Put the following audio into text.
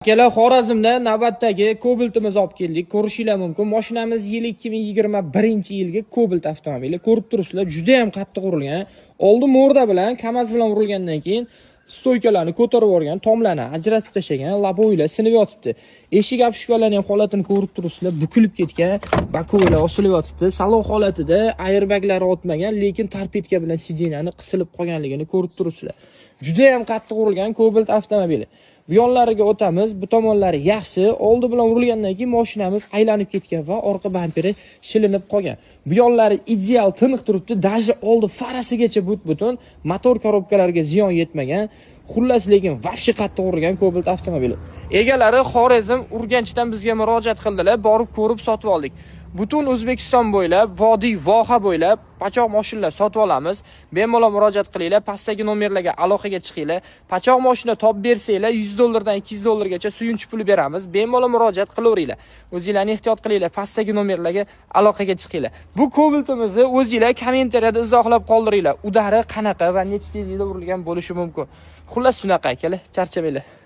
Akalar, Xorazmda navbatdagi Cobalt-imiz olib keldik. Ko'rishinglar mumkin. Mashinamiz yil 2021-yilgi Cobalt avtomobili. Ko'rib turibsizlar, juda ham qattiq urilgan. Oldi mo'rda bilan, KAMAZ bilan urilgandan keyin stoykalarni ko'tarib yuborgan, tomlarni ajratib tashlagan, labo'ylar sinib yotibdi. Eshik obshkalarni ham holatini ko'rib turibsizlar, bukilib ketgan, bakovalar osilib yotibdi. Salon holatida airbaglari o'tmagan, lekin torpedka bilan sidinani qisilib qolganligini ko'rib turibsizlar. Juda ham qattiq urilgan Cobalt avtomobili. Bu yonlariga o'tamiz. Bu tomonlari yaxshi. Oldi bilan urilgandan keyin mashinamiz aylanib ketgan va orqa bamperi shilinib qolgan. Bu yonlari ideal tiniq turibdi. Даже oldi farasigacha but-butun. Motor korobkalariga ziyon yetmagan. Xullas, lekin vahshiy qattiq urilgan Cobalt avtomobili. Egalari Xorazm, Urganchdan bizga murojaat qildilar. Borib ko'rib sotib oldik. Butun O'zbekiston bo'ylab, vodiy, voha bo'ylab pachoq mashinalar sotib olamiz. Bemalol murojaat qilinglar, pastdagi nomerlarga aloqaga chiqinglar. Pachoq mashina topib bersanglar, $100 dan $200 gacha suyunchi puli beramiz. Bemalol murojaat qilaveringlar. O'zingizlarni ehtiyot qilinglar, pastdagi nomerlarga aloqaga chiqinglar. Bu Cobalt'imizni o'zingizlar kommentariyada izohlab qoldiringlar. Udari qanaqa va necha tezlikda urilgan bo'lishi mumkin. Xullas shunaqa akalar, charchamanglar.